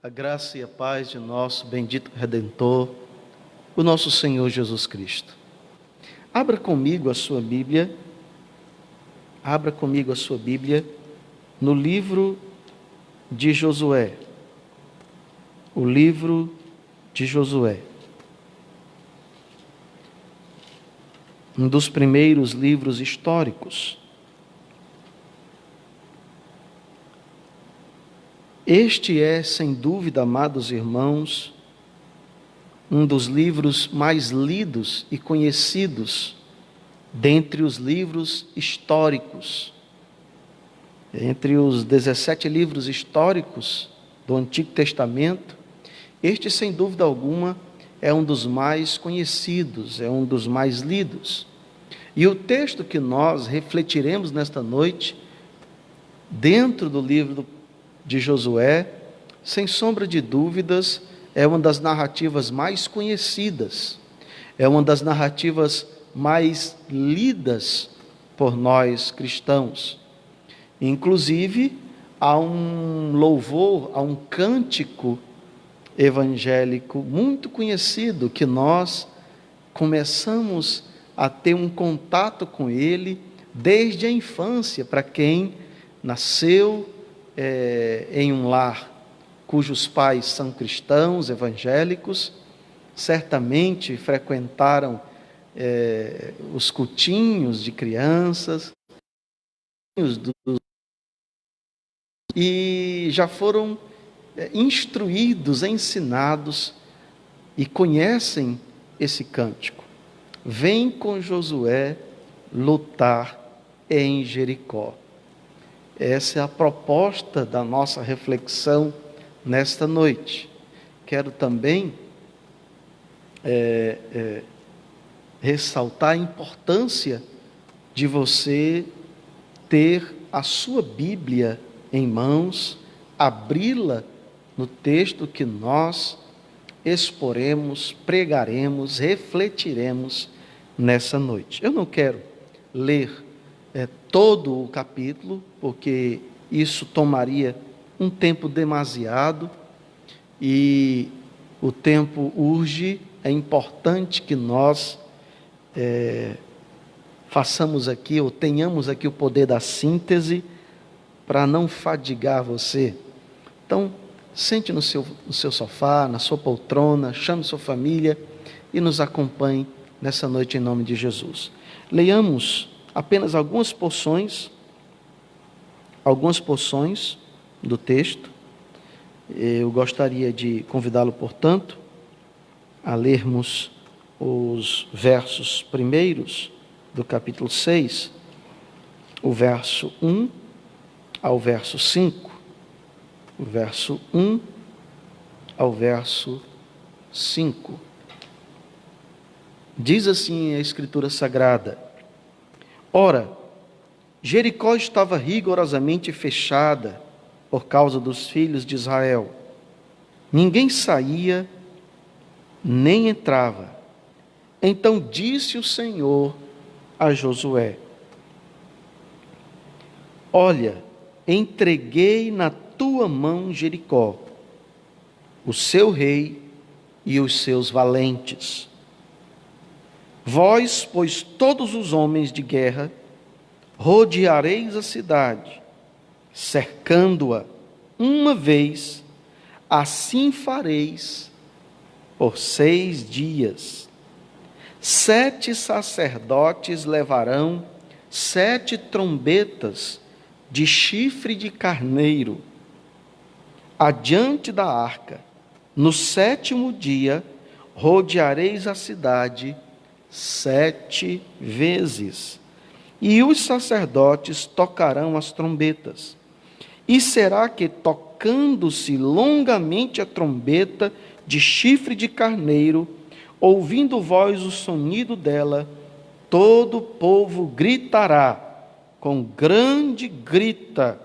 A graça e a paz de nosso bendito Redentor, o nosso Senhor Jesus Cristo. Abra comigo a sua Bíblia no livro de Josué. O livro de Josué. Um dos primeiros livros históricos. Este é, sem dúvida, amados irmãos, um dos livros mais lidos e conhecidos dentre os livros históricos. Entre os 17 livros históricos do Antigo Testamento, este, sem dúvida alguma, é um dos mais conhecidos, é um dos mais lidos. E o texto que nós refletiremos nesta noite, dentro do livro de Josué, sem sombra de dúvidas, é uma das narrativas mais conhecidas, é uma das narrativas mais lidas por nós cristãos. Inclusive, há um louvor, há um cântico evangélico muito conhecido, que nós começamos a ter um contato com ele desde a infância, para quem nasceu em um lar cujos pais são cristãos, evangélicos, certamente frequentaram os cultinhos de crianças, e já foram instruídos, ensinados e conhecem esse cântico. Vem com Josué lutar em Jericó. Essa é a proposta da nossa reflexão nesta noite. Quero também ressaltar a importância de você ter a sua Bíblia em mãos, abri-la no texto que nós exporemos, pregaremos, refletiremos nessa noite. Eu não quero ler todo o capítulo, porque isso tomaria um tempo demasiado, e o tempo urge. É importante que nós façamos aqui, ou tenhamos aqui o poder da síntese, para não fadigar você. Então, sente no seu sofá, na sua poltrona, chame sua família e nos acompanhe nessa noite em nome de Jesus. Leiamos apenas algumas porções do texto. Eu gostaria de convidá-lo, portanto, a lermos os versos primeiros do capítulo 6, o verso 1 ao verso 5. O verso 1 ao verso 5. Diz assim a Escritura Sagrada: Ora, Jericó estava rigorosamente fechada por causa dos filhos de Israel. Ninguém saía nem entrava. Então disse o Senhor a Josué: Olha, entreguei na tua mão Jericó, o seu rei e os seus valentes. Vós, pois, todos os homens de guerra, rodeareis a cidade, cercando-a uma vez, assim fareis por 6 dias. 7 sacerdotes levarão 7 trombetas de chifre de carneiro adiante da arca. No 7º dia, rodeareis a cidade 7 vezes. E os sacerdotes tocarão as trombetas. E será que, tocando-se longamente a trombeta de chifre de carneiro, ouvindo vós o sonido dela, todo o povo gritará com grande grita,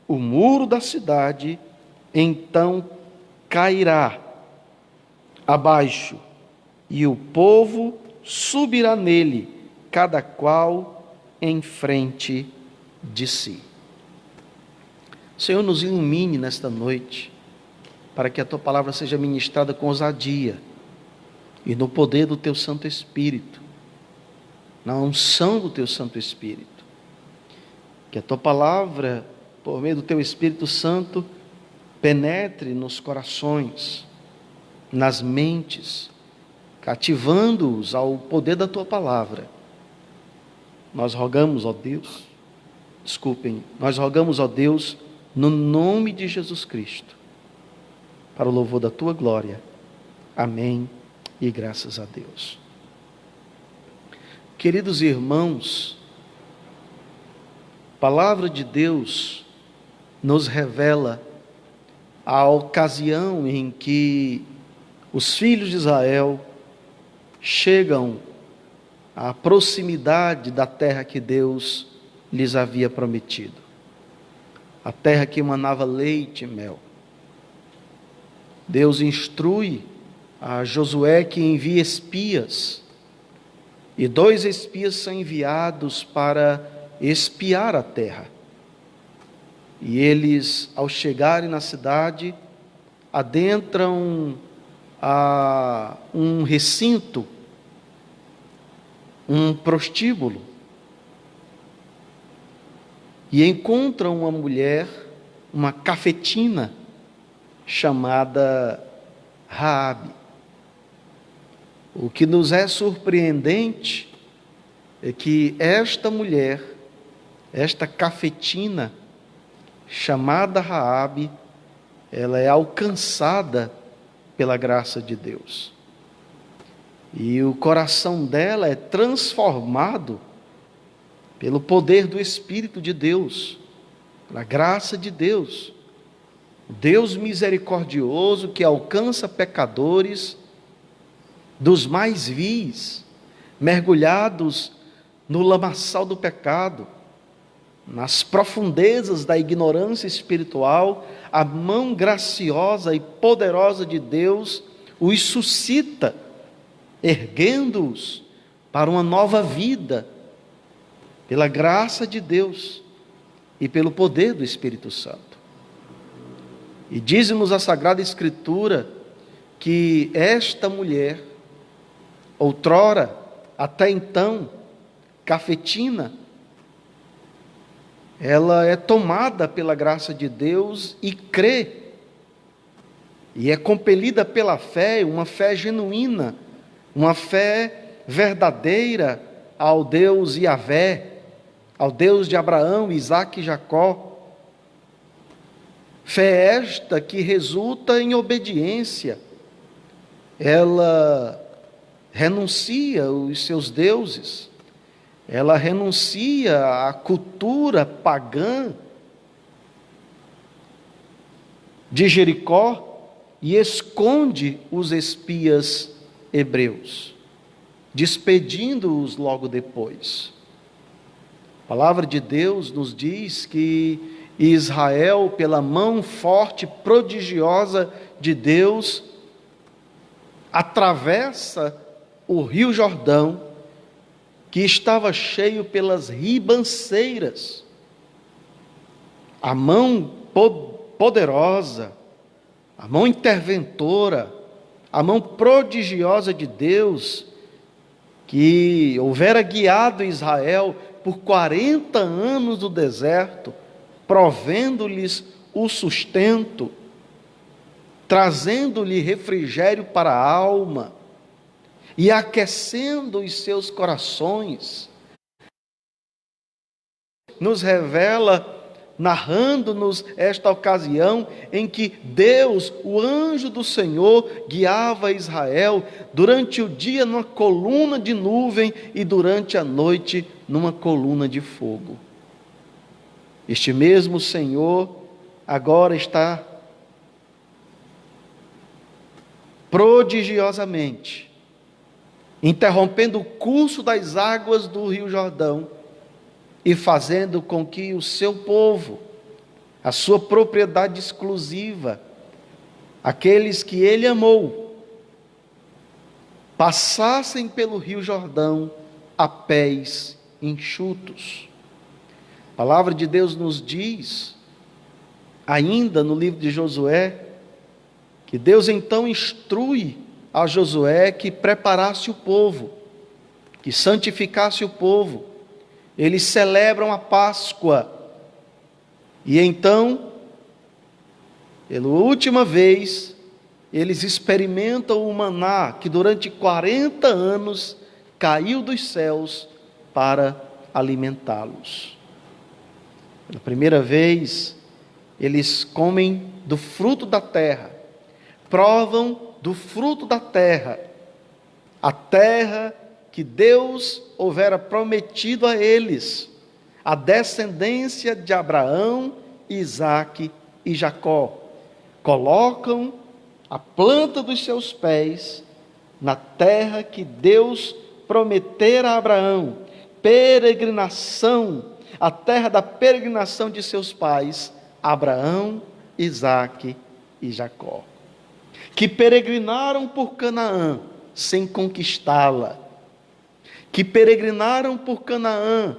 o muro da cidade então cairá abaixo, e o povo subirá nele, cada qual em frente de si. Senhor, nos ilumine nesta noite, para que a tua palavra seja ministrada com ousadia e no poder do teu Santo Espírito, na unção do teu Santo Espírito. Que a tua palavra, por meio do teu Espírito Santo, penetre nos corações, nas mentes, cativando-os ao poder da tua palavra. Nós rogamos, ó Deus, nós rogamos, ó Deus, no nome de Jesus Cristo, para o louvor da tua glória. Amém e graças a Deus. Queridos irmãos, a palavra de Deus nos revela a ocasião em que os filhos de Israel chegam à proximidade da terra que Deus lhes havia prometido, a terra que manava leite e mel. Deus instrui a Josué que envie espias, e 2 espias são enviados para espiar a terra. E eles, ao chegarem na cidade, adentram a um recinto, um prostíbulo, e encontram uma mulher, uma cafetina, chamada Raabe. O que nos é surpreendente é que esta mulher, esta cafetina, chamada Raabe, ela é alcançada pela graça de Deus. E o coração dela é transformado pelo poder do Espírito de Deus, pela graça de Deus. Deus misericordioso que alcança pecadores dos mais vis, mergulhados no lamaçal do pecado, nas profundezas da ignorância espiritual, a mão graciosa e poderosa de Deus os suscita, erguendo-os para uma nova vida, pela graça de Deus e pelo poder do Espírito Santo. E diz-nos a Sagrada Escritura que esta mulher, outrora, até então, cafetina, ela é tomada pela graça de Deus e crê, e é compelida pela fé, uma fé genuína, uma fé verdadeira ao Deus Yahvé, ao Deus de Abraão, Isaque e Jacó. Fé esta que resulta em obediência. Ela renuncia os seus deuses, ela renuncia à cultura pagã de Jericó e esconde os espias hebreus, despedindo-os logo depois. A palavra de Deus nos diz que Israel, pela mão forte, prodigiosa de Deus, atravessa o rio Jordão, que estava cheio pelas ribanceiras. A mão poderosa, a mão interventora, a mão prodigiosa de Deus, que houvera guiado Israel por 40 anos do deserto, provendo-lhes o sustento, trazendo-lhe refrigério para a alma e aquecendo os seus corações, nos revela, narrando-nos esta ocasião em que Deus, o anjo do Senhor, guiava Israel durante o dia numa coluna de nuvem e durante a noite numa coluna de fogo. Este mesmo Senhor agora está prodigiosamente interrompendo o curso das águas do Rio Jordão e fazendo com que o seu povo, a sua propriedade exclusiva, aqueles que ele amou, passassem pelo Rio Jordão a pés enxutos. A palavra de Deus nos diz, ainda no livro de Josué, que Deus então instrui a Josué que preparasse o povo, que santificasse o povo. Eles celebram a Páscoa. E então, pela última vez, eles experimentam o maná que durante 40 anos caiu dos céus para alimentá-los. Pela primeira vez, eles comem do fruto da terra, provam do fruto da terra, a terra que Deus houvera prometido a eles, a descendência de Abraão, Isaque e Jacó. Colocam a planta dos seus pés na terra que Deus prometera a Abraão, peregrinação, a terra da peregrinação de seus pais, Abraão, Isaque e Jacó, que peregrinaram por Canaã sem conquistá-la, que peregrinaram por Canaã,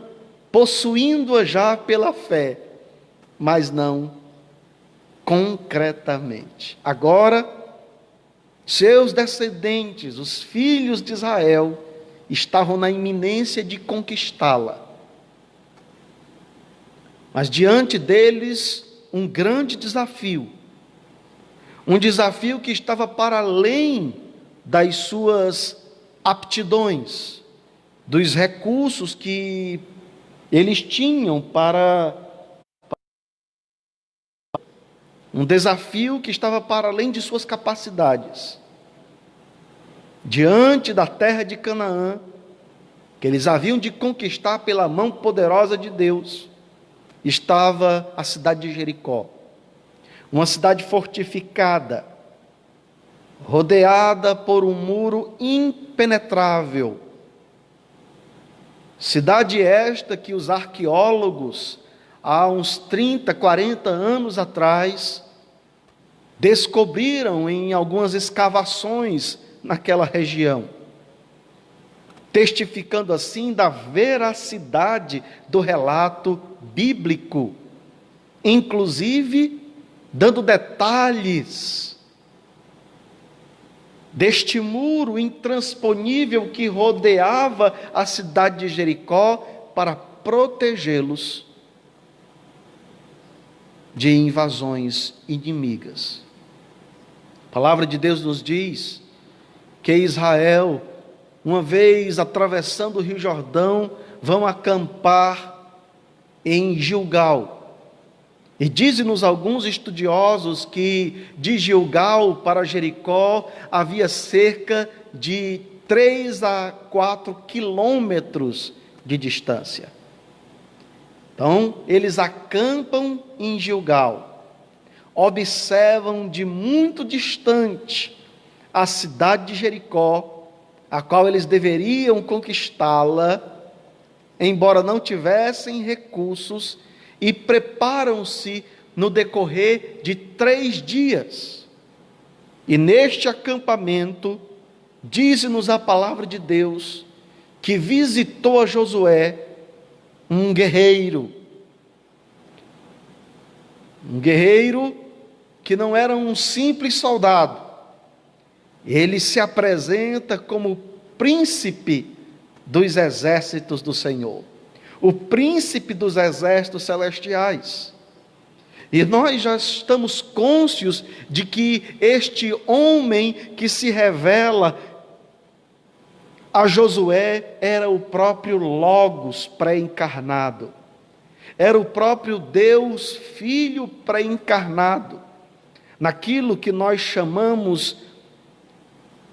possuindo-a já pela fé, mas não concretamente. Agora, seus descendentes, os filhos de Israel, estavam na iminência de conquistá-la. Mas diante deles, um grande desafio. Um desafio que estava para além das suas aptidões, dos recursos que eles tinham para... Um desafio que estava para além de suas capacidades. Diante da terra de Canaã, que eles haviam de conquistar pela mão poderosa de Deus, estava a cidade de Jericó. Uma cidade fortificada, rodeada por um muro impenetrável. Cidade esta que os arqueólogos, há uns 30, 40 anos atrás, descobriram em algumas escavações naquela região, testificando assim da veracidade do relato bíblico, inclusive dando detalhes deste muro intransponível que rodeava a cidade de Jericó para protegê-los de invasões inimigas. A palavra de Deus nos diz que Israel, uma vez atravessando o Rio Jordão, vão acampar em Gilgal. E dizem-nos alguns estudiosos que de Gilgal para Jericó havia cerca de 3 a 4 quilômetros de distância. Então, eles acampam em Gilgal, observam de muito distante a cidade de Jericó, a qual eles deveriam conquistá-la, embora não tivessem recursos, e preparam-se no decorrer de 3 dias. E neste acampamento, diz-nos a palavra de Deus, que visitou a Josué um guerreiro que não era um simples soldado. Ele se apresenta como príncipe dos exércitos do Senhor, o príncipe dos exércitos celestiais. E nós já estamos cônscios de que este homem que se revela a Josué era o próprio Logos pré-encarnado, era o próprio Deus Filho pré-encarnado, naquilo que nós chamamos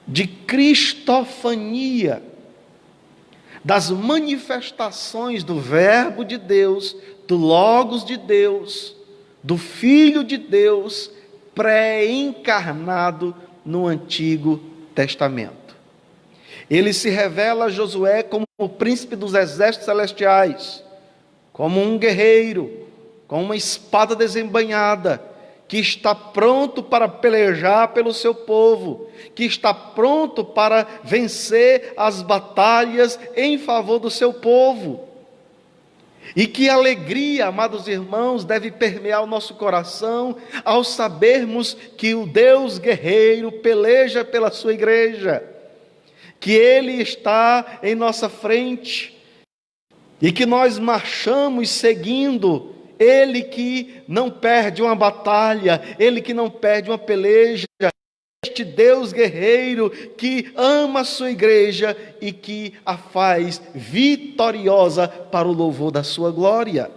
de cristofania, das manifestações do Verbo de Deus, do Logos de Deus, do Filho de Deus, pré-encarnado no Antigo Testamento. Ele se revela a Josué como o príncipe dos exércitos celestiais, como um guerreiro, com uma espada desembainhada, que está pronto para pelejar pelo seu povo, que está pronto para vencer as batalhas em favor do seu povo. E que alegria, amados irmãos, deve permear o nosso coração ao sabermos que o Deus guerreiro peleja pela sua igreja, que Ele está em nossa frente e que nós marchamos seguindo Ele, que não perde uma batalha, Ele que não perde uma peleja, este Deus guerreiro que ama a sua igreja e que a faz vitoriosa para o louvor da sua glória.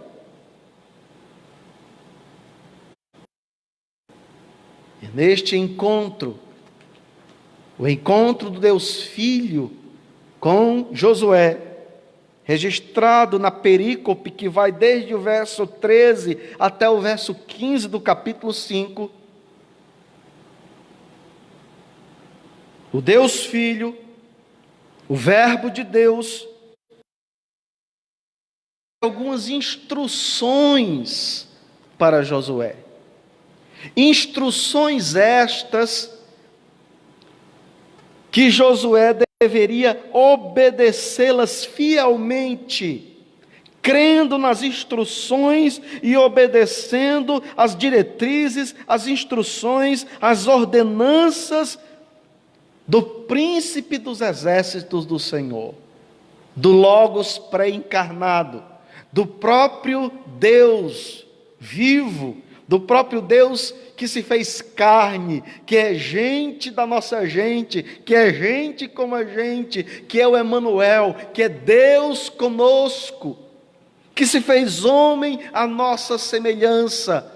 E neste encontro, o encontro do Deus Filho com Josué, registrado na perícope que vai desde o verso 13 até o verso 15 do capítulo 5, o Deus Filho, o Verbo de Deus, algumas instruções para Josué. Instruções estas que Josué deveria obedecê-las fielmente, crendo nas instruções e obedecendo as diretrizes, as instruções, as ordenanças do príncipe dos exércitos do Senhor, do Logos pré-encarnado, do próprio Deus vivo, do próprio Deus que se fez carne, que é gente da nossa gente, que é gente como a gente, que é o Emanuel, que é Deus conosco, que se fez homem à nossa semelhança,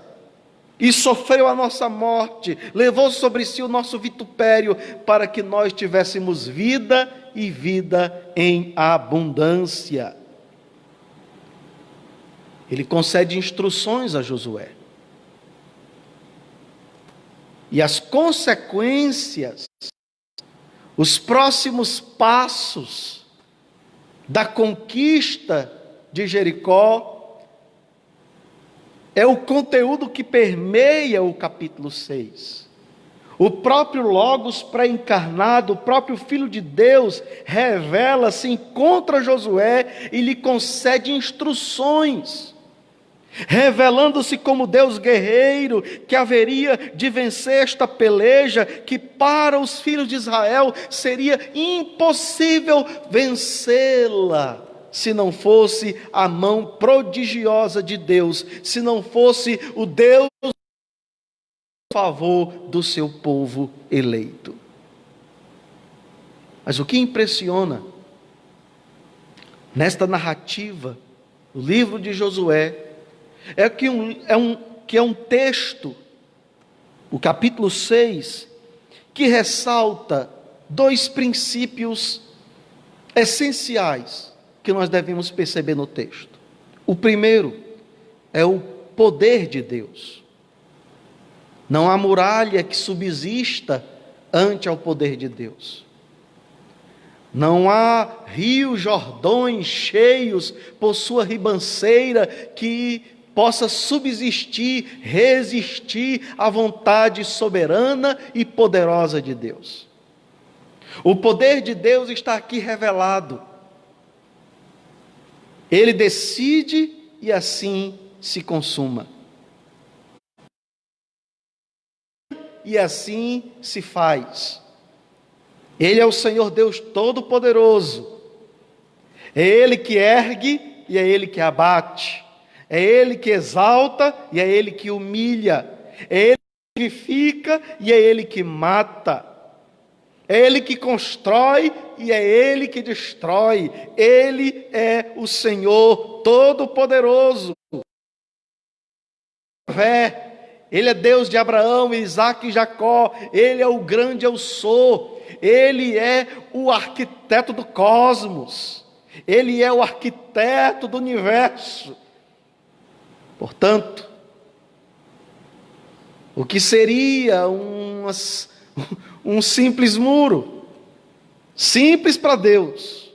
e sofreu a nossa morte, levou sobre si o nosso vitupério, para que nós tivéssemos vida e vida em abundância. Ele concede instruções a Josué. E as consequências, os próximos passos da conquista de Jericó, é o conteúdo que permeia o capítulo 6. O próprio Logos pré-encarnado, o próprio Filho de Deus, revela-se, encontra Josué e lhe concede instruções, revelando-se como Deus guerreiro, que haveria de vencer esta peleja, que para os filhos de Israel seria impossível vencê-la, se não fosse a mão prodigiosa de Deus, se não fosse o Deus a favor do seu povo eleito. Mas o que impressiona nesta narrativa, no livro de Josué, é que é um texto, o capítulo 6, que ressalta dois princípios essenciais que nós devemos perceber no texto. O primeiro é o poder de Deus. Não há muralha que subsista ante ao poder de Deus. Não há rios, jordões cheios por sua ribanceira que possa subsistir, resistir à vontade soberana e poderosa de Deus. O poder de Deus está aqui revelado. Ele decide e assim se consuma. E assim se faz. Ele é o Senhor Deus Todo-Poderoso. É Ele que ergue e é Ele que abate. É Ele que exalta e é Ele que humilha. É Ele que vivifica e é Ele que mata. É Ele que constrói e é Ele que destrói. Ele é o Senhor Todo-Poderoso. Ele é Deus de Abraão, Isaque e Jacó. Ele é o grande eu sou. Ele é o arquiteto do cosmos. Ele é o arquiteto do universo. Portanto, o que seria um simples muro, simples para Deus,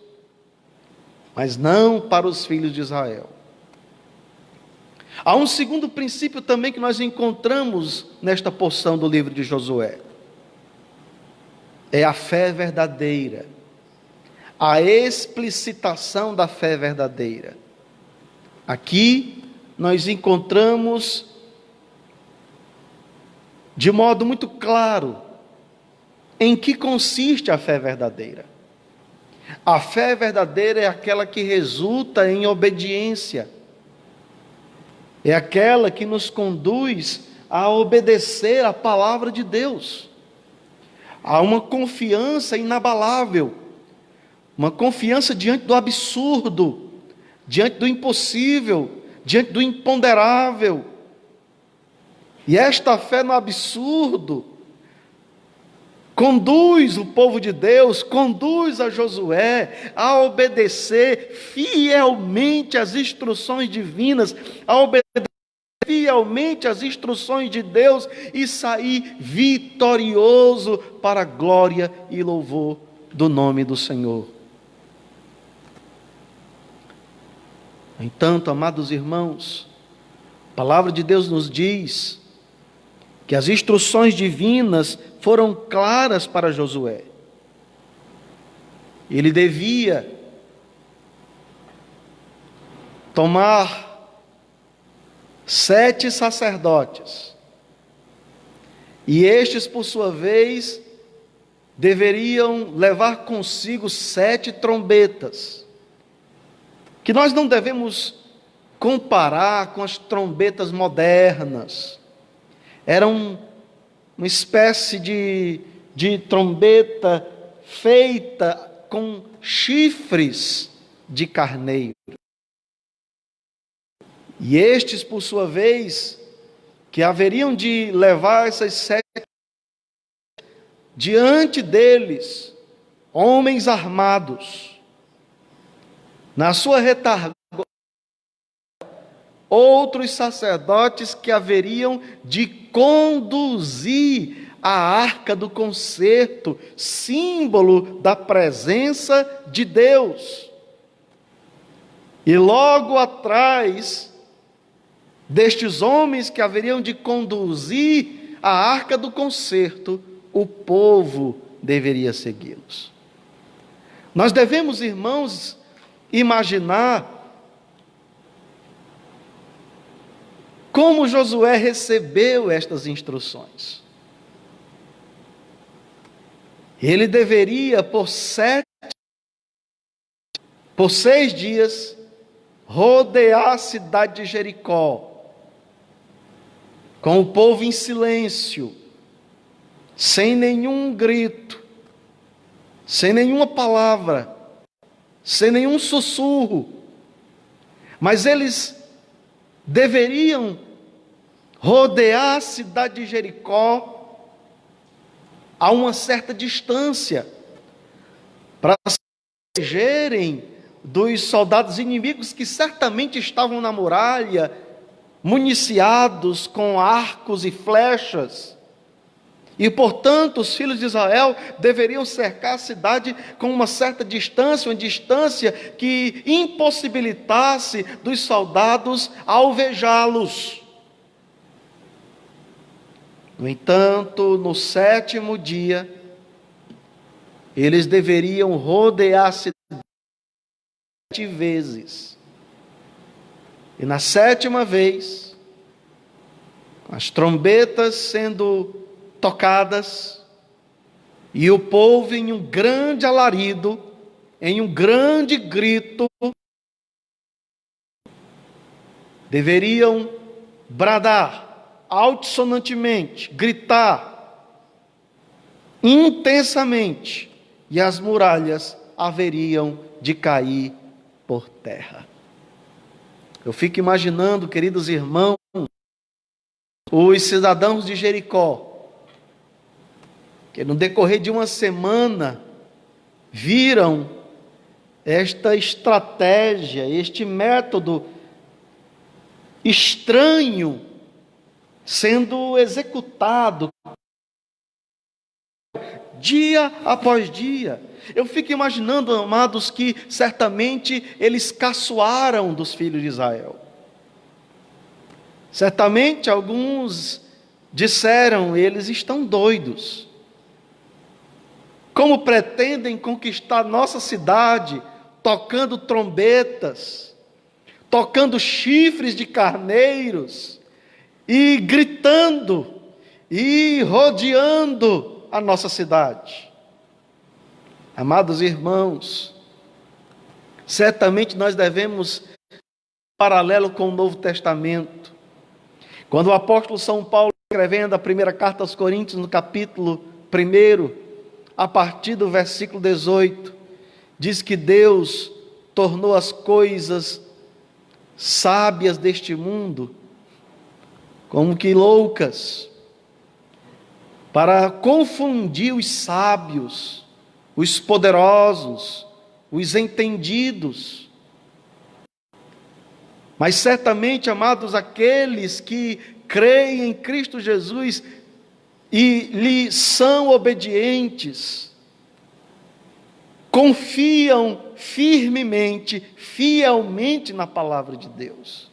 mas não para os filhos de Israel. Há um segundo princípio também que nós encontramos nesta porção do livro de Josué. É a fé verdadeira, a explicitação da fé verdadeira. Aqui nós encontramos de modo muito claro em que consiste a fé verdadeira. A fé verdadeira é aquela que resulta em obediência. É aquela que nos conduz a obedecer a palavra de Deus. Há uma confiança inabalável, uma confiança diante do absurdo, diante do impossível, diante do imponderável. E esta fé no absurdo conduz o povo de Deus, conduz a Josué a obedecer fielmente às instruções divinas, a obedecer fielmente às instruções de Deus e sair vitorioso para a glória e louvor do nome do Senhor. No entanto, amados irmãos, a palavra de Deus nos diz que as instruções divinas foram claras para Josué. Ele devia tomar 7 sacerdotes, e estes, por sua vez, deveriam levar consigo 7 trombetas, que nós não devemos comparar com as trombetas modernas. Eram uma espécie de trombeta feita com chifres de carneiro. E estes, por sua vez, que haveriam de levar essas 7, diante deles, homens armados, na sua retaguarda, outros sacerdotes que haveriam de conduzir a arca do concerto, símbolo da presença de Deus. E logo atrás destes homens que haveriam de conduzir a arca do concerto, o povo deveria segui-los. Nós devemos, irmãos, imaginar como Josué recebeu estas instruções. Ele deveria, por 6 dias, rodear a cidade de Jericó, com o povo em silêncio, sem nenhum grito, sem nenhuma palavra, sem nenhum sussurro. Mas eles deveriam rodear a cidade de Jericó a uma certa distância, para se protegerem dos soldados inimigos que certamente estavam na muralha, municiados com arcos e flechas. E, portanto, os filhos de Israel deveriam cercar a cidade com uma certa distância, uma distância que impossibilitasse dos soldados alvejá-los. No entanto, no 7º dia, eles deveriam rodear a cidade 7 vezes. E na 7ª vez, as trombetas sendo tocadas, e o povo em um grande alarido, em um grande grito, deveriam bradar altissonantemente, gritar intensamente, e as muralhas haveriam de cair por terra. Eu fico imaginando, queridos irmãos, os cidadãos de Jericó, que no decorrer de uma semana viram esta estratégia, este método estranho sendo executado dia após dia. Eu fico imaginando, amados, que certamente eles caçoaram dos filhos de Israel. Certamente alguns disseram: eles estão doidos. Como pretendem conquistar nossa cidade tocando trombetas, tocando chifres de carneiros e gritando e rodeando a nossa cidade. Amados irmãos, certamente nós devemos paralelo com o Novo Testamento. Quando o apóstolo São Paulo, escrevendo a primeira carta aos Coríntios, no capítulo 1, a partir do versículo 18, diz que Deus tornou as coisas sábias deste mundo como que loucas, para confundir os sábios, os poderosos, os entendidos. Mas certamente, amados, aqueles que creem em Cristo Jesus e lhe são obedientes, confiam firmemente, fielmente na palavra de Deus.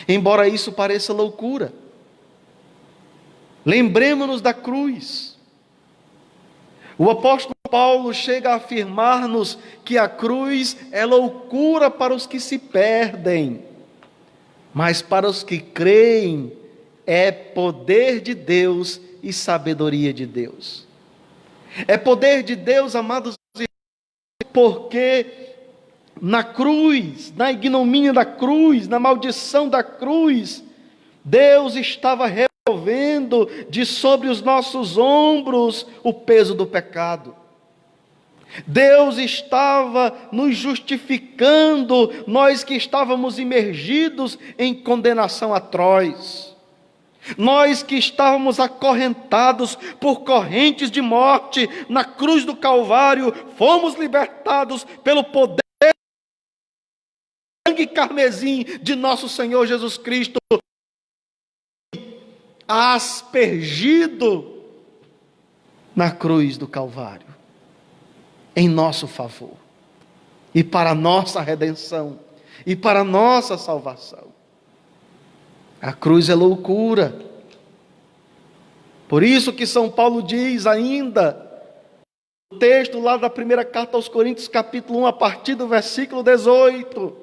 Embora isso pareça loucura, lembremos-nos da cruz. O apóstolo Paulo chega a afirmar-nos que a cruz é loucura para os que se perdem, mas para os que creem é poder de Deus e sabedoria de Deus. É poder de Deus, amados, porque na cruz, na ignomínia da cruz, na maldição da cruz, Deus estava removendo de sobre os nossos ombros o peso do pecado. Deus estava nos justificando, nós que estávamos imergidos em condenação atroz. Nós que estávamos acorrentados por correntes de morte, na cruz do Calvário, fomos libertados pelo poder do sangue carmesim de nosso Senhor Jesus Cristo, aspergido na cruz do Calvário, em nosso favor, e para a nossa redenção, e para a nossa salvação. A cruz é loucura. Por isso que São Paulo diz ainda, no texto lá da primeira carta aos Coríntios, capítulo 1, a partir do versículo 18,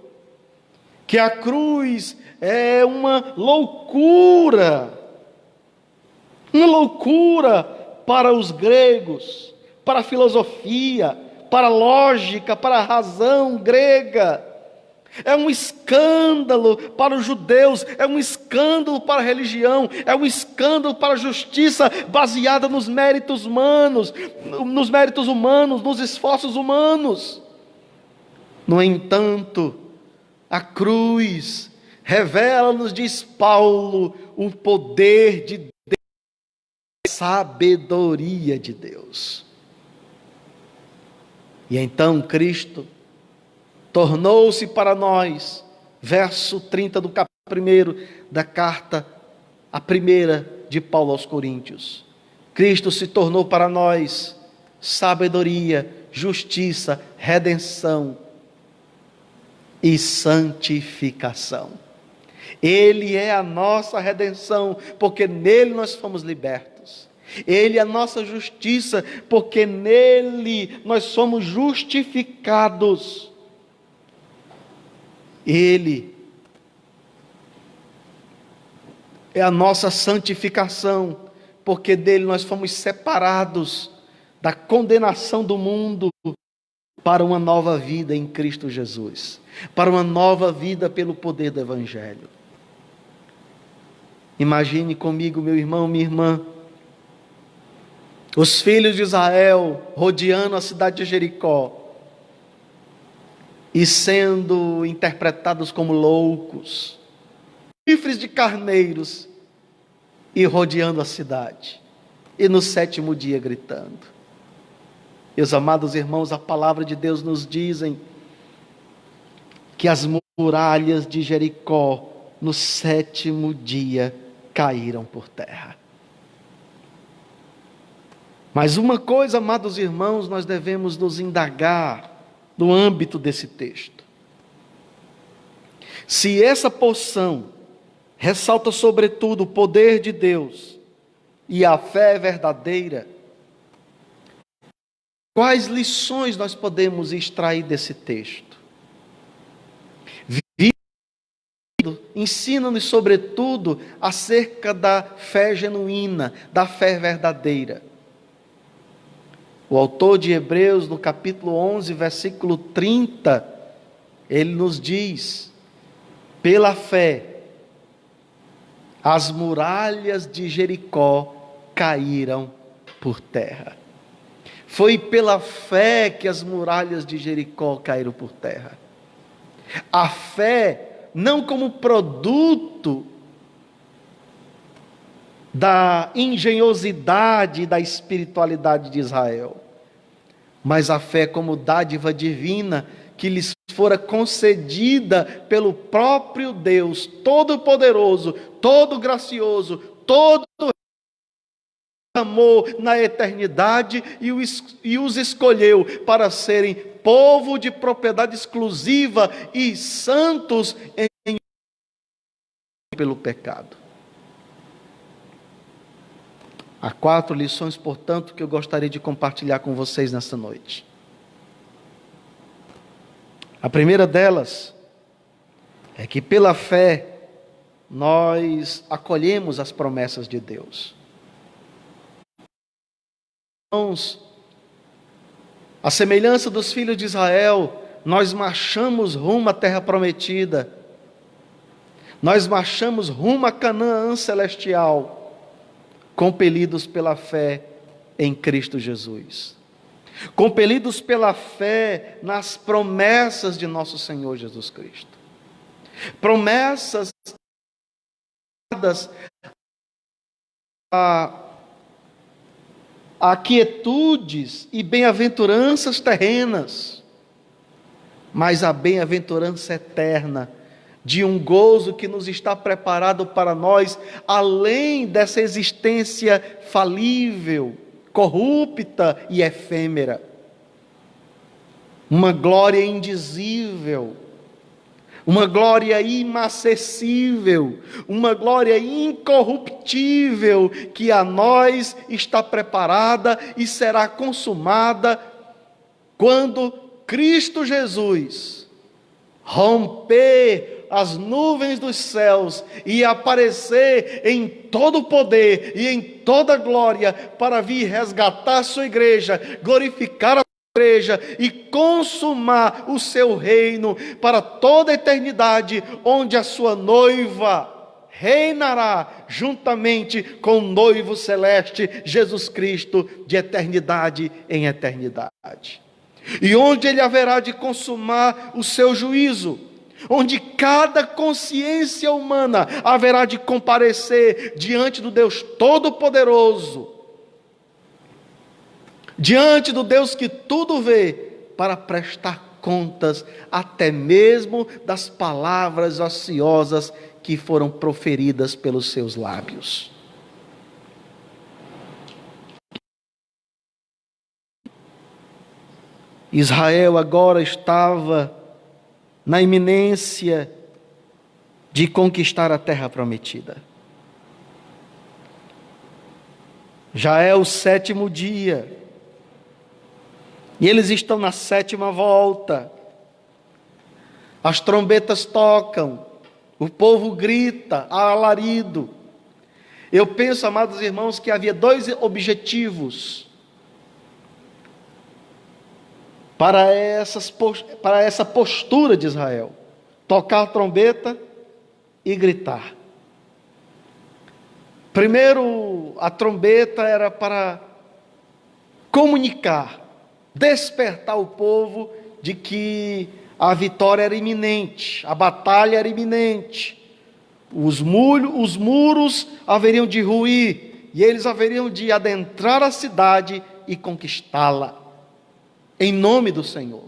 que a cruz é uma loucura para os gregos, para a filosofia, para a lógica, para a razão grega. É um escândalo para os judeus, é um escândalo para a religião, é um escândalo para a justiça baseada nos méritos humanos, nos esforços humanos. No entanto, a cruz revela-nos, diz Paulo, o poder de Deus, a sabedoria de Deus. E então Cristo tornou-se para nós, verso 30 do capítulo 1 da carta, a primeira de Paulo aos Coríntios. Cristo se tornou para nós sabedoria, justiça, redenção e santificação. Ele é a nossa redenção, porque nele nós fomos libertos. Ele é a nossa justiça, porque nele nós somos justificados. Ele é a nossa santificação, porque dele nós fomos separados da condenação do mundo para uma nova vida em Cristo Jesus, para uma nova vida pelo poder do Evangelho. Imagine comigo, meu irmão, minha irmã, os filhos de Israel rodeando a cidade de Jericó e sendo interpretados como loucos, chifres de carneiros, e rodeando a cidade, e no 7º dia gritando. Meus amados irmãos, a palavra de Deus nos dizem que as muralhas de Jericó no 7º dia caíram por terra. Mas uma coisa, amados irmãos, nós devemos nos indagar no âmbito desse texto. Se essa porção ressalta sobretudo o poder de Deus e a fé verdadeira, quais lições nós podemos extrair desse texto? ensina-nos sobretudo acerca da fé genuína, da fé verdadeira. O autor de Hebreus, no capítulo 11, versículo 30, ele nos diz: pela fé, as muralhas de Jericó caíram por terra. Foi pela fé que as muralhas de Jericó caíram por terra. A fé, não como produto da engenhosidade da espiritualidade de Israel, mas a fé como dádiva divina que lhes fora concedida pelo próprio Deus, todo-poderoso, todo-gracioso, todo amor na eternidade e os escolheu para serem povo de propriedade exclusiva e santos pelo pecado. Há 4 lições, portanto, que eu gostaria de compartilhar com vocês nesta noite. A primeira delas é que pela fé nós acolhemos as promessas de Deus. Irmãos, à semelhança dos filhos de Israel, nós marchamos rumo à terra prometida. Nós marchamos rumo a Canaã celestial, compelidos pela fé em Cristo Jesus. Compelidos pela fé nas promessas de nosso Senhor Jesus Cristo. Promessas dadas a quietudes e bem-aventuranças terrenas, mas a bem-aventurança eterna, de um gozo que nos está preparado para nós, além dessa existência falível, corrupta e efêmera. Uma glória indizível, uma glória inacessível, uma glória incorruptível, que a nós está preparada e será consumada quando Cristo Jesus romper as nuvens dos céus e aparecer em todo o poder e em toda glória para vir resgatar a sua igreja, glorificar a sua igreja e consumar o seu reino para toda a eternidade, onde a sua noiva reinará juntamente com o noivo celeste Jesus Cristo, de eternidade em eternidade, e onde ele haverá de consumar o seu juízo, onde cada consciência humana haverá de comparecer diante do Deus Todo-Poderoso, diante do Deus que tudo vê, para prestar contas até mesmo das palavras ociosas que foram proferidas pelos seus lábios. Israel agora estava na iminência de conquistar a terra prometida. Já é o 7º dia, e eles estão na 7ª volta. As trombetas tocam, o povo grita, há alarido. Eu penso, amados irmãos, que havia 2 objetivos para essa postura de Israel: tocar a trombeta e gritar. Primeiro, a trombeta era para comunicar, despertar o povo de que a vitória era iminente, a batalha era iminente, os muros haveriam de ruir, e eles haveriam de adentrar a cidade e conquistá-la, em nome do Senhor,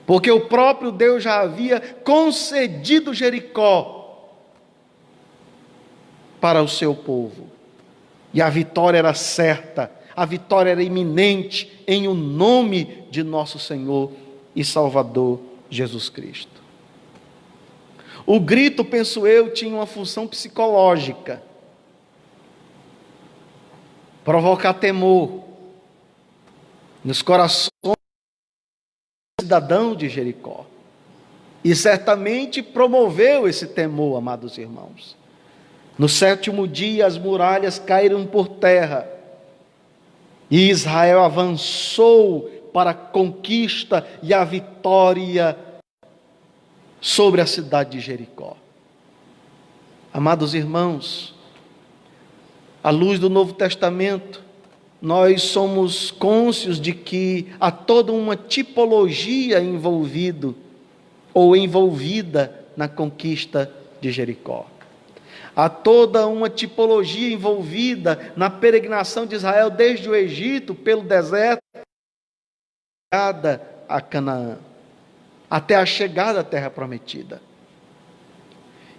porque o próprio Deus já havia concedido Jericó para o seu povo, e a vitória era certa, a vitória era iminente, em o nome de nosso Senhor e Salvador Jesus Cristo. O grito, penso eu, tinha uma função psicológica: provocar temor nos corações do cidadão de Jericó. E certamente promoveu esse temor, amados irmãos. No 7º dia, as muralhas caíram por terra, e Israel avançou para a conquista e a vitória sobre a cidade de Jericó. Amados irmãos, à luz do Novo Testamento, nós somos cônscios de que há toda uma tipologia envolvida na conquista de Jericó. Há toda uma tipologia envolvida na peregrinação de Israel desde o Egito, pelo deserto, a Canaã, até a chegada à terra prometida.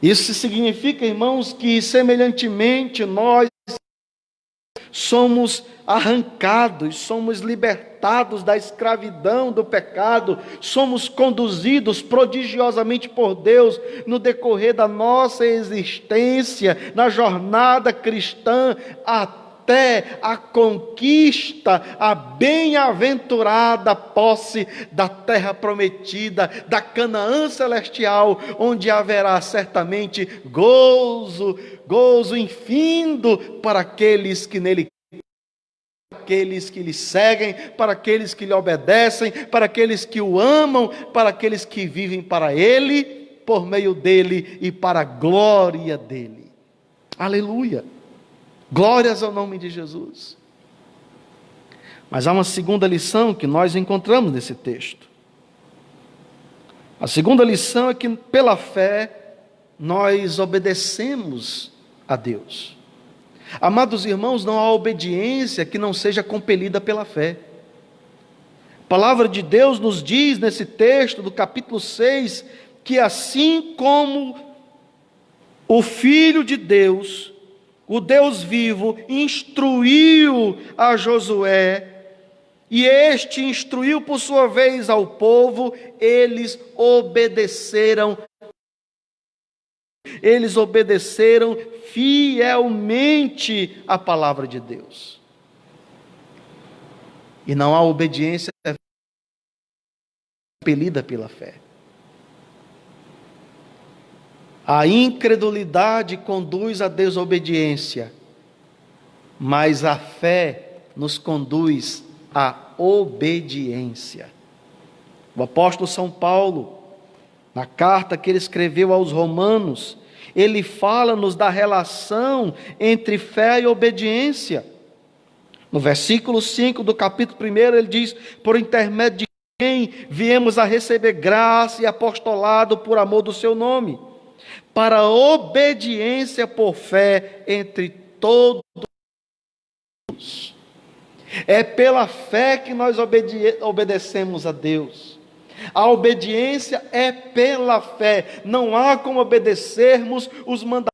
Isso significa, irmãos, que semelhantemente nós somos arrancados, somos libertados da escravidão, do pecado, somos conduzidos prodigiosamente por Deus no decorrer da nossa existência, na jornada cristã, até a conquista, a bem-aventurada posse da terra prometida, da Canaã celestial, onde haverá certamente gozo infindo para aqueles que nele, para aqueles que lhe seguem, para aqueles que lhe obedecem, para aqueles que o amam, para aqueles que vivem para ele, por meio dele e para a glória dele. Aleluia! Glórias ao nome de Jesus. Mas há uma segunda lição que nós encontramos nesse texto. A segunda lição é que pela fé nós obedecemos a Deus. Amados irmãos, não há obediência que não seja compelida pela fé. A palavra de Deus nos diz nesse texto do capítulo 6, que assim como o Filho de Deus, o Deus vivo, instruiu a Josué, e este instruiu por sua vez ao povo, eles obedeceram fielmente a palavra de Deus. E não há obediência compelida pela fé. A incredulidade conduz à desobediência, mas a fé nos conduz à obediência. O apóstolo São Paulo, na carta que ele escreveu aos Romanos, ele fala-nos da relação entre fé e obediência. No versículo 5 do capítulo 1, ele diz: por intermédio de quem viemos a receber graça e apostolado por amor do seu nome, para a obediência por fé entre todos. É pela fé que nós obedecemos a Deus. A obediência é pela fé. Não há como obedecermos os mandamentos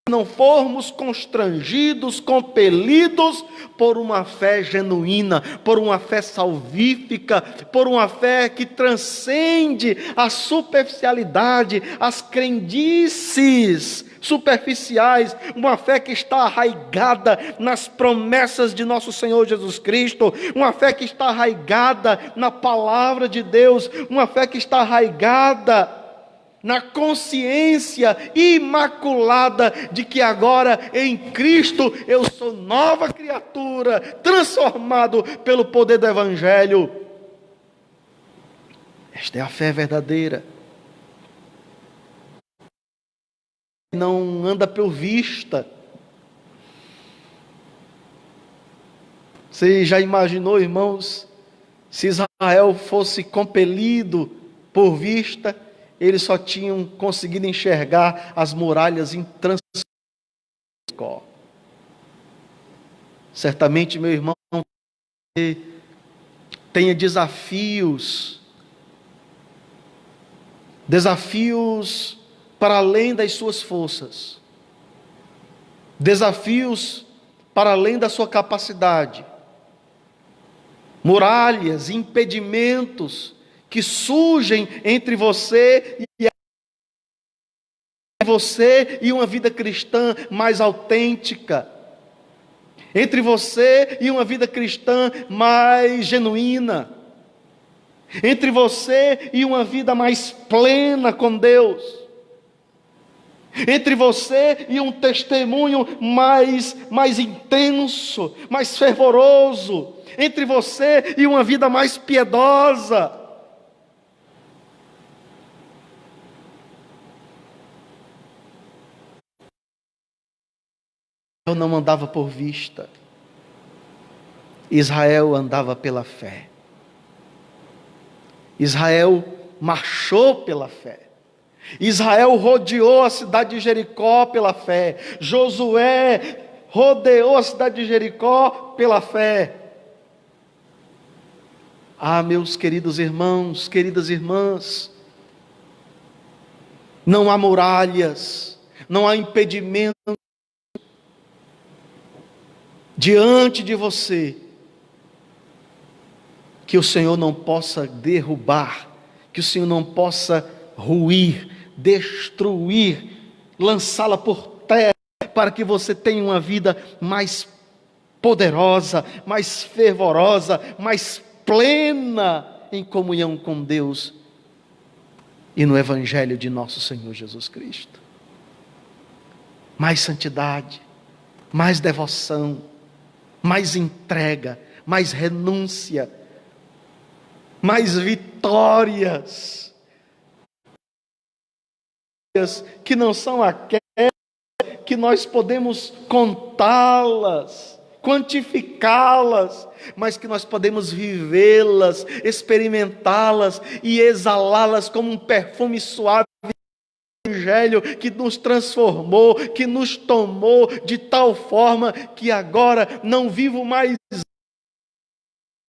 se não formos constrangidos, compelidos por uma fé genuína, por uma fé salvífica, por uma fé que transcende a superficialidade, as crendices superficiais, uma fé que está arraigada nas promessas de nosso Senhor Jesus Cristo, uma fé que está arraigada na palavra de Deus, uma fé que está arraigada na consciência imaculada de que agora em Cristo eu sou nova criatura, transformado pelo poder do Evangelho. Esta é a fé verdadeira. Não anda por vista. Você já imaginou, irmãos, se Israel fosse compelido por vista, eles só tinham conseguido enxergar as muralhas intransponíveis. Certamente, meu irmão, tenha desafios para além das suas forças, desafios para além da sua capacidade, muralhas, impedimentos que surgem entre você e uma vida cristã mais autêntica, entre você e uma vida cristã mais genuína, entre você e uma vida mais plena com Deus, entre você e um testemunho mais intenso, mais fervoroso, entre você e uma vida mais piedosa. Eu não andava por vista, Israel andava pela fé. Israel marchou pela fé. Israel rodeou a cidade de Jericó pela fé. Josué rodeou a cidade de Jericó pela fé. Ah, meus queridos irmãos, queridas irmãs, não há muralhas, não há impedimento diante de você que o Senhor não possa derrubar, que o Senhor não possa ruir, destruir, lançá-la por terra, para que você tenha uma vida mais poderosa, mais fervorosa, mais plena em comunhão com Deus e no Evangelho de nosso Senhor Jesus Cristo. Mais santidade, mais devoção, mais entrega, mais renúncia, mais vitórias, que não são aquelas que nós podemos contá-las, quantificá-las, mas que nós podemos vivê-las, experimentá-las e exalá-las como um perfume suave do Evangelho que nos transformou, que nos tomou de tal forma que agora não vivo mais,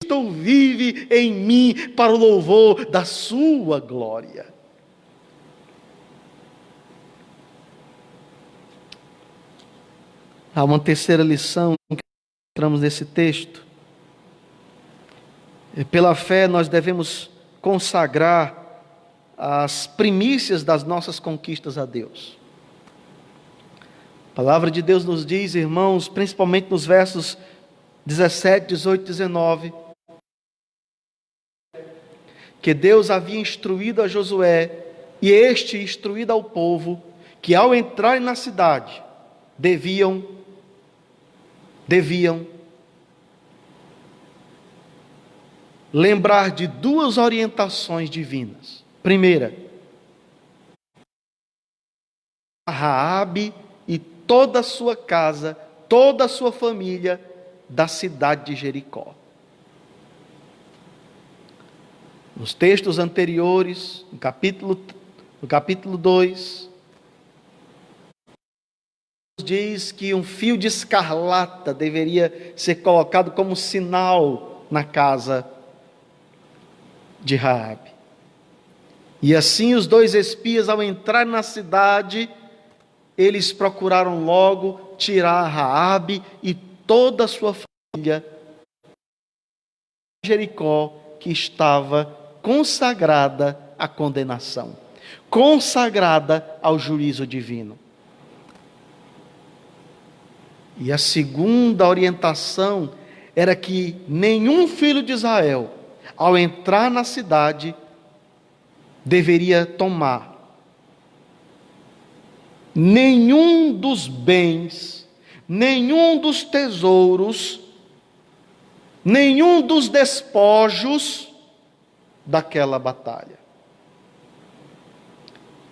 Cristo vive em mim para o louvor da sua glória. Há uma terceira lição que encontramos nesse texto. Pela fé nós devemos consagrar as primícias das nossas conquistas a Deus. A palavra de Deus nos diz, irmãos, principalmente nos versos 17, 18 e 19, que Deus havia instruído a Josué, e este instruído ao povo, que ao entrarem na cidade, deviam lembrar de duas orientações divinas. Primeira, Raabe e toda a sua casa, toda a sua família da cidade de Jericó. Nos textos anteriores, no capítulo 2, diz que um fio de escarlata deveria ser colocado como sinal na casa de Raabe. E assim os dois espias, ao entrar na cidade, eles procuraram logo tirar Raabe e toda a sua família de Jericó, que estava consagrada à condenação, consagrada ao juízo divino. E a segunda orientação era que nenhum filho de Israel, ao entrar na cidade, deveria tomar nenhum dos bens, nenhum dos tesouros, nenhum dos despojos daquela batalha.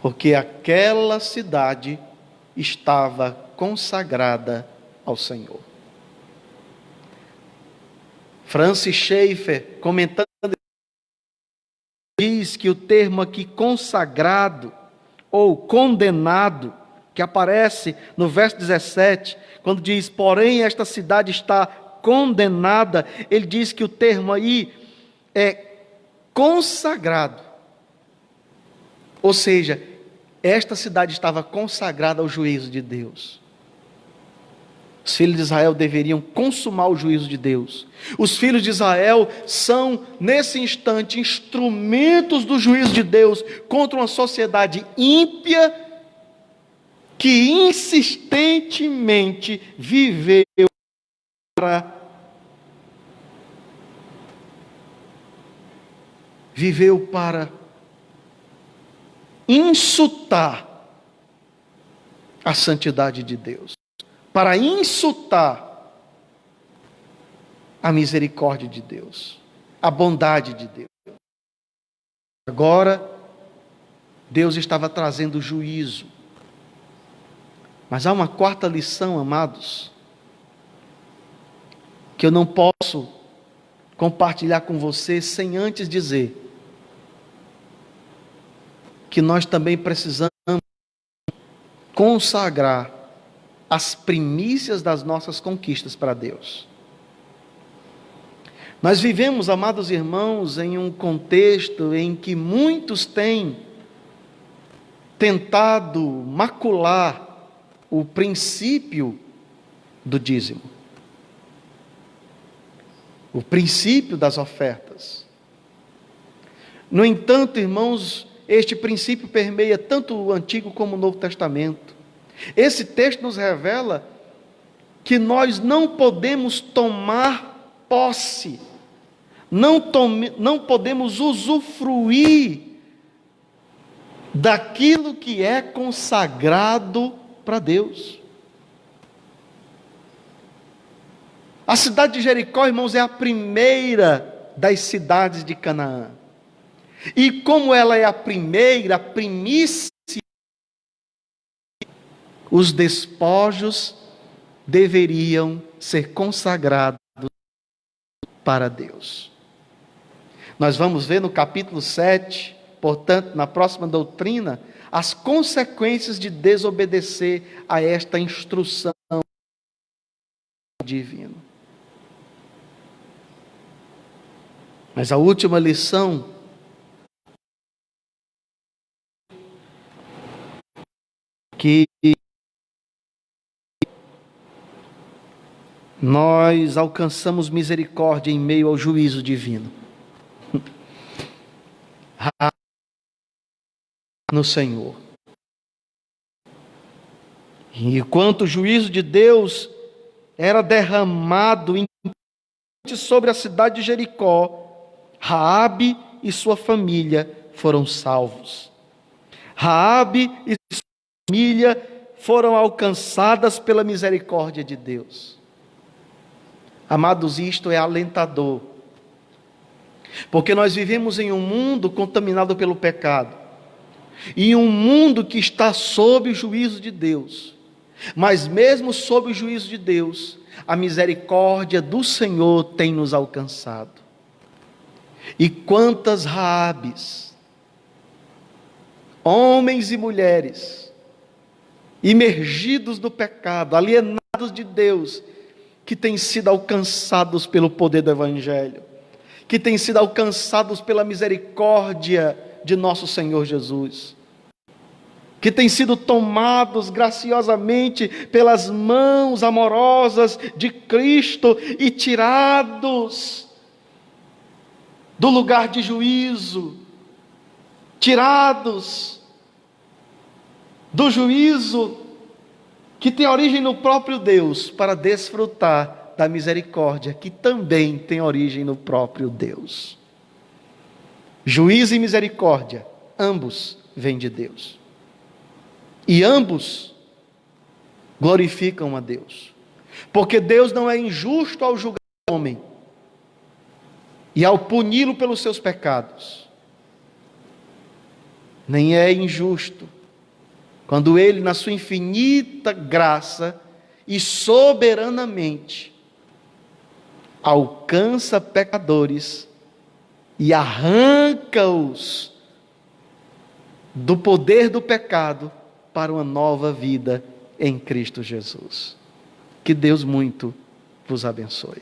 Porque aquela cidade estava consagrada ao Senhor. Francis Schaeffer, comentando, diz que o termo aqui consagrado ou condenado, que aparece no verso 17, quando diz, porém esta cidade está condenada, ele diz que o termo aí é consagrado. Ou seja, esta cidade estava consagrada ao juízo de Deus. Os filhos de Israel deveriam consumar o juízo de Deus. Os filhos de Israel são, nesse instante, instrumentos do juízo de Deus contra uma sociedade ímpia que insistentemente viveu para viveu para insultar a santidade de Deus, para insultar a misericórdia de Deus, a bondade de Deus. Agora, Deus estava trazendo juízo. Mas há uma quarta lição, amados, que eu não posso compartilhar com você sem antes dizer que nós também precisamos consagrar as primícias das nossas conquistas para Deus. Nós vivemos, amados irmãos, em um contexto em que muitos têm tentado macular o princípio do dízimo, o princípio das ofertas. No entanto, irmãos, este princípio permeia tanto o Antigo como o Novo Testamento. Esse texto nos revela que nós não podemos tomar posse, não podemos usufruir daquilo que é consagrado para Deus. A cidade de Jericó, irmãos, é a primeira das cidades de Canaã. E como ela é a primeira, a primícia, os despojos deveriam ser consagrados para Deus. Nós vamos ver no capítulo 7, portanto, na próxima doutrina, as consequências de desobedecer a esta instrução divina. Mas a última lição que nós alcançamos misericórdia em meio ao juízo divino no Senhor. E enquanto o juízo de Deus era derramado sobre a cidade de Jericó, Raabe e sua família foram salvos. Raabe e sua família foram alcançadas pela misericórdia de Deus. Amados, isto é alentador, porque nós vivemos em um mundo contaminado pelo pecado, em um mundo que está sob o juízo de Deus. Mas mesmo sob o juízo de Deus, a misericórdia do Senhor tem nos alcançado. E quantas Raabes, homens e mulheres, imergidos no pecado, alienados de Deus, que têm sido alcançados pelo poder do Evangelho, que têm sido alcançados pela misericórdia de nosso Senhor Jesus, que têm sido tomados graciosamente pelas mãos amorosas de Cristo e tirados do lugar de juízo, tirados do juízo que tem origem no próprio Deus, para desfrutar da misericórdia que também tem origem no próprio Deus. Juízo e misericórdia, ambos vêm de Deus. E ambos glorificam a Deus. Porque Deus não é injusto ao julgar o homem e ao puni-lo pelos seus pecados. Nem é injusto quando Ele, na sua infinita graça e soberanamente, alcança pecadores e arranca-os do poder do pecado para uma nova vida em Cristo Jesus. Que Deus muito vos abençoe.